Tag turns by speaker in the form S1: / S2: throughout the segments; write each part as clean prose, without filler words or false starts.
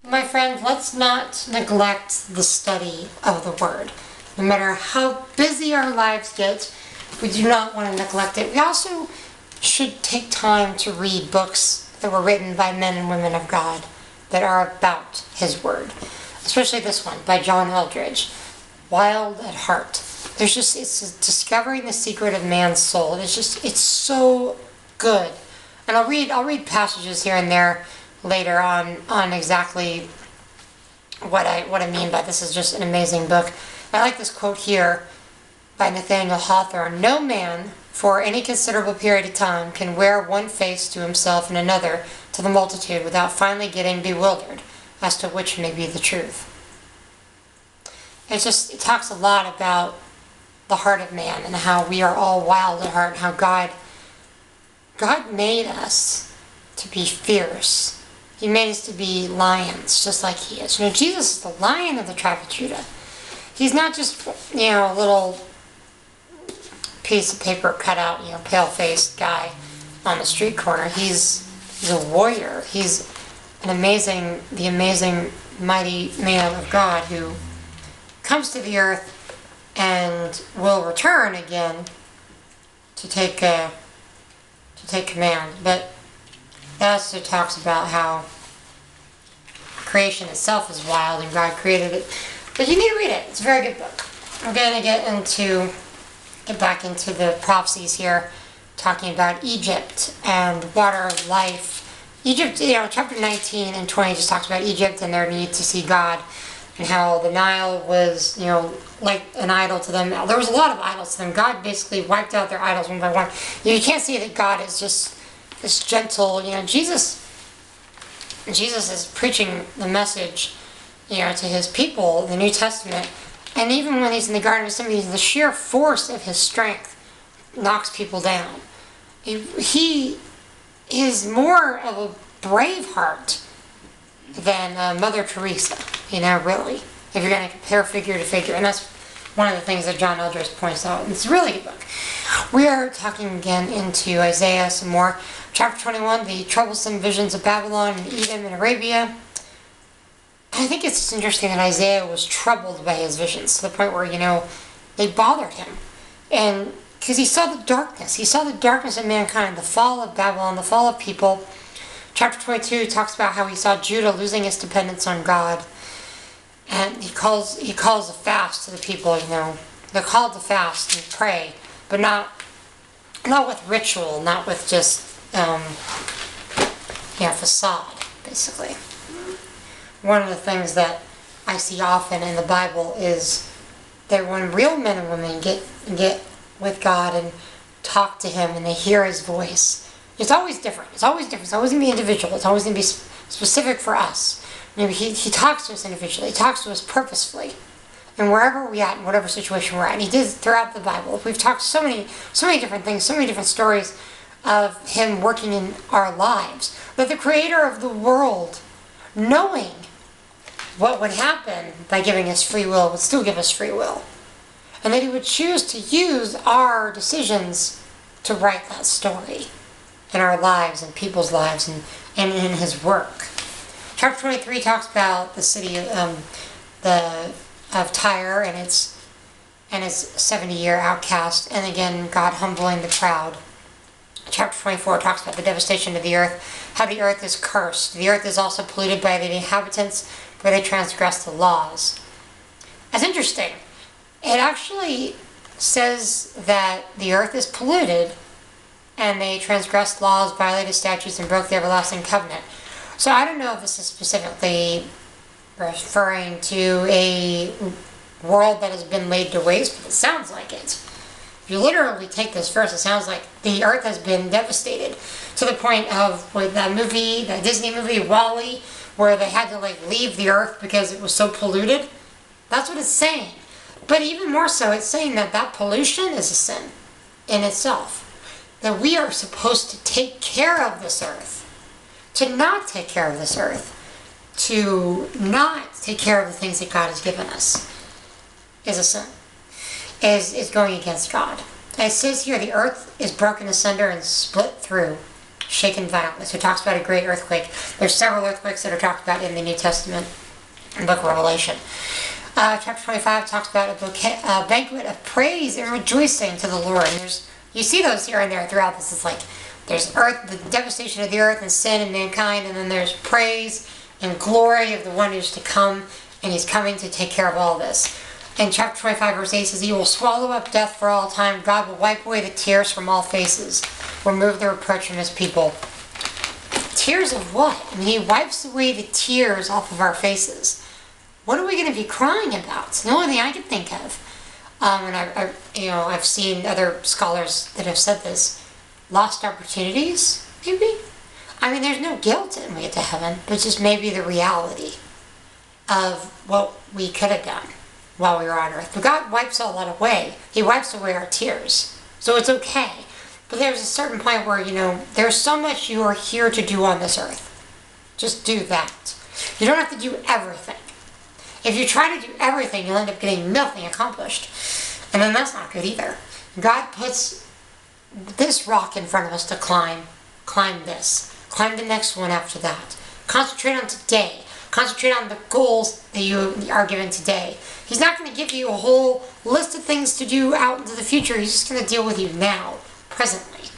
S1: My friends, let's not neglect the study of the Word. No matter how busy our lives get, we do not want to neglect it. We also should take time to read books that were written by men and women of God that are about His Word. Especially this one by John Eldredge, Wild at Heart. It's discovering the secret of man's soul. It's so good. And I'll read passages here and there later on exactly what I mean by this. Is just an amazing book. I like this quote here by Nathaniel Hawthorne. No man, for any considerable period of time, can wear one face to himself and another to the multitude without finally getting bewildered as to which may be the truth. It talks a lot about the heart of man and how we are all wild at heart, and how God made us to be fierce. He made us to be lions, just like He is. Jesus is the Lion of the tribe of Judah. He's not just, a little piece of paper cut out, pale-faced guy on the street corner. He's a warrior. He's the amazing, mighty man of God who comes to the earth and will return again to take command. But it also talks about how creation itself is wild and God created it. But you need to read it. It's a very good book. We're going to get back into the prophecies here, talking about Egypt and water of life. Egypt, chapter 19 and 20 just talks about Egypt and their need to see God, and how the Nile was, like an idol to them. There was a lot of idols to them. God basically wiped out their idols one by one. You can't see that God is just this gentle, Jesus is preaching the message, to His people, the New Testament. And even when He's in the Garden of Gethsemane, the sheer force of His strength knocks people down. He is more of a brave heart than Mother Teresa, really, if you're going to compare figure to figure. And that's one of the things that John Eldredge points out. And it's a really good book. We are talking again into Isaiah some more. Chapter 21, the troublesome visions of Babylon and Edom and Arabia. I think it's interesting that Isaiah was troubled by his visions to the point where, they bothered him. And because he saw the darkness. He saw the darkness of mankind, the fall of Babylon, the fall of people. Chapter 22 talks about how he saw Judah losing its dependence on God. And he calls a fast to the people, They're called to fast and pray, but not with ritual, not with just, facade, basically. One of the things that I see often in the Bible is that when real men and women get with God and talk to Him and they hear His voice, it's always different. It's always different. It's always going to be individual. It's always going to be specific for us. He talks to us individually. He talks to us purposefully. And wherever we're at, in whatever situation we're at. And He did throughout the Bible. We've talked so many different things, so many different stories of Him working in our lives. That the Creator of the world, knowing what would happen by giving us free will, would still give us free will. And that He would choose to use our decisions to write that story in our lives and people's lives and in His work. Chapter 23 talks about the city of Tyre and its 70-year outcast, and again God humbling the proud. Chapter 24 talks about the devastation of the earth, how the earth is cursed. The earth is also polluted by the inhabitants, for they transgress the laws. That's interesting. It actually says that the earth is polluted and they transgressed laws, violated statutes, and broke the everlasting covenant. So I don't know if this is specifically referring to a world that has been laid to waste, but it sounds like it. If you literally take this verse, it sounds like the earth has been devastated to the point of that Disney movie WALL-E, where they had to leave the earth because it was so polluted. That's what it's saying. But even more so, it's saying that pollution is a sin in itself. That we are supposed to take care of this earth. To not take care of this earth, to not take care of the things that God has given us, is a sin. Is going against God. It says here, the earth is broken asunder and split through. shaken violently. So it talks about a great earthquake. There's several earthquakes that are talked about in the New Testament and book of Revelation. Chapter 25 talks about a banquet of praise and rejoicing to the Lord. And you see those here and there throughout this. It's like there's the devastation of the earth and sin and mankind, and then there's praise and glory of the one who's to come, and he's coming to take care of all this. And chapter 25 verse 8 says, He will swallow up death for all time. God will wipe away the tears from all faces, remove the reproach from his people. Tears of what? I mean, he wipes away the tears off of our faces. What are we going to be crying about? It's the only thing I can think of. And I've seen other scholars that have said this. Lost opportunities, maybe? I mean, there's no guilt when we get to heaven, but just maybe the reality of what we could have done while we were on earth. But God wipes all that away. He wipes away our tears. So it's okay. But there's a certain point where, there's so much you are here to do on this earth. Just do that. You don't have to do everything. If you try to do everything, you'll end up getting nothing accomplished. And then that's not good either. God puts this rock in front of us to climb. Climb this. Climb the next one after that. Concentrate on today. Concentrate on the goals that you are given today. He's not going to give you a whole list of things to do out into the future. He's just going to deal with you now, presently.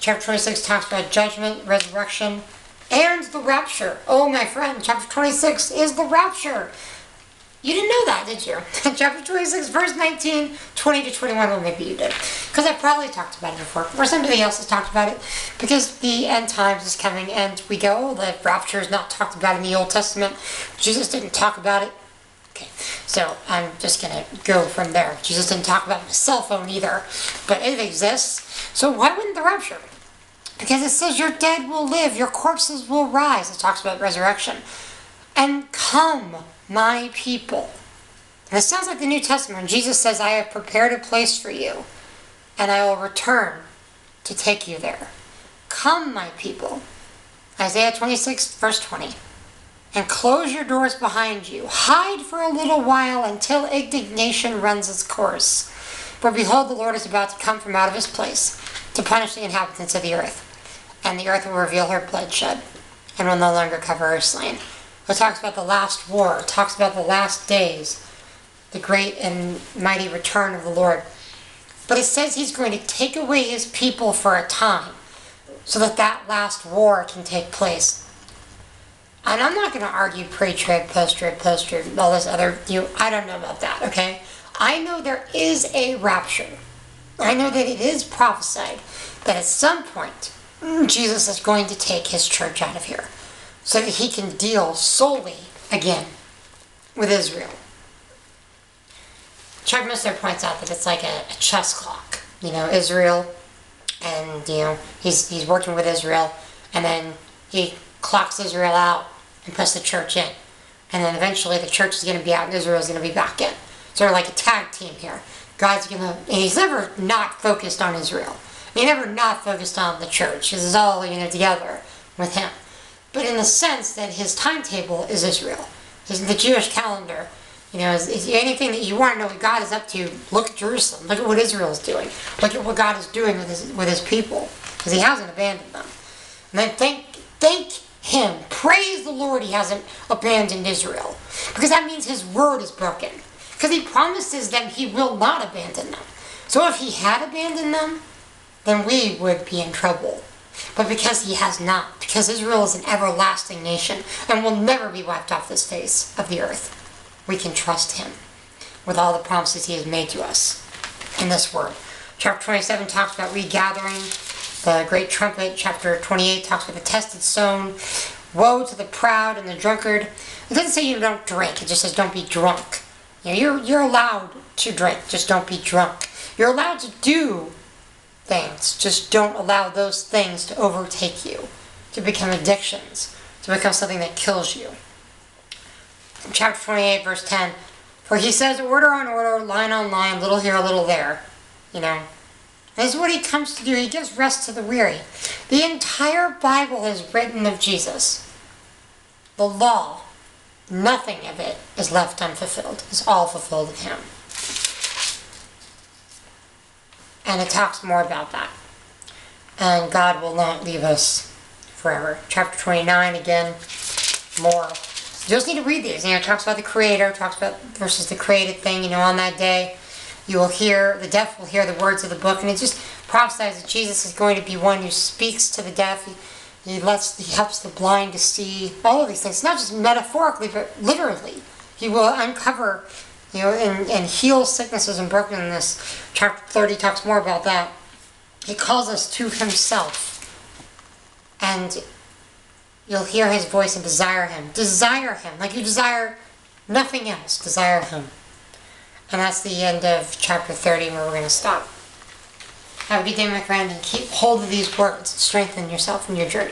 S1: Chapter 26 talks about judgment, resurrection, and the rapture. Oh, my friend, chapter 26 is the rapture. You didn't know that, did you? Chapter 26, verse 19, 20 to 21. Well, maybe you did. Because I probably talked about it before. Or somebody else has talked about it. Because the end times is coming, and we go, oh, the rapture is not talked about in the Old Testament. Jesus didn't talk about it. Okay, so I'm just going to go from there. Jesus didn't talk about his cell phone either. But it exists. So why wouldn't the rapture? Because it says your dead will live, your corpses will rise. It talks about resurrection. And come, my people. And it sounds like the New Testament. Jesus says, I have prepared a place for you, and I will return to take you there. Come, my people. Isaiah 26, verse 20. And close your doors behind you. Hide for a little while until indignation runs its course. For behold, the Lord is about to come from out of his place to punish the inhabitants of the earth. And the earth will reveal her bloodshed and will no longer cover her slain. It talks about the last war. It talks about the last days, the great and mighty return of the Lord. But it says he's going to take away his people for a time so that that last war can take place. And I'm not going to argue pre-trib, post-trib, all this other, I don't know about that, okay? I know there is a rapture. I know that it is prophesied that at some point Jesus is going to take his church out of here so that he can deal solely again with Israel. Chuck Missler points out that it's like a chess clock. Israel, and he's working with Israel, and then he clocks Israel out and puts the church in. And then eventually the church is going to be out and Israel is going to be back in. Sort of like a tag team here. God's going to, and he's never not focused on Israel. He never not focused on the church. This is all, together with him. But in the sense that his timetable is Israel. The Jewish calendar, is anything that you want to know what God is up to, look at Jerusalem. Look at what Israel is doing. Look at what God is doing with his people. Because he hasn't abandoned them. And then thank him. Praise the Lord he hasn't abandoned Israel. Because that means his word is broken. Because he promises them he will not abandon them. So if he had abandoned them, then we would be in trouble. But because he has not, because Israel is an everlasting nation and will never be wiped off this face of the earth, we can trust him with all the promises he has made to us in this word. Chapter 27 talks about regathering, the great trumpet. Chapter 28 talks about the tested stone. Woe to the proud and the drunkard. It doesn't say you don't drink, it just says don't be drunk. You're allowed to drink, just don't be drunk. You're allowed to do things, just don't allow those things to overtake you, to become addictions, to become something that kills you. Chapter 28, verse 10, for he says order on order, line on line, little here, little there. This is what he comes to do. He gives rest to the weary. The entire Bible is written of Jesus. The law, nothing of it is left unfulfilled. It's all fulfilled in him. And it talks more about that. and God will not leave us forever. Chapter 29, again, more. You just need to read these. It talks about the Creator, talks about versus the created thing. On that day, you will hear, the deaf will hear the words of the book, and it just prophesies that Jesus is going to be one who speaks to the deaf. He helps the blind to see. All of these things, not just metaphorically, but literally. He will uncover, and heal sicknesses and brokenness. Chapter 30 talks more about that. He calls us to himself. And you'll hear his voice and desire him. Desire him. Like you desire nothing else. Desire him. And that's the end of chapter 30 where we're going to stop. Have a good day, my friend, and keep hold of these words. Strengthen yourself in your journey.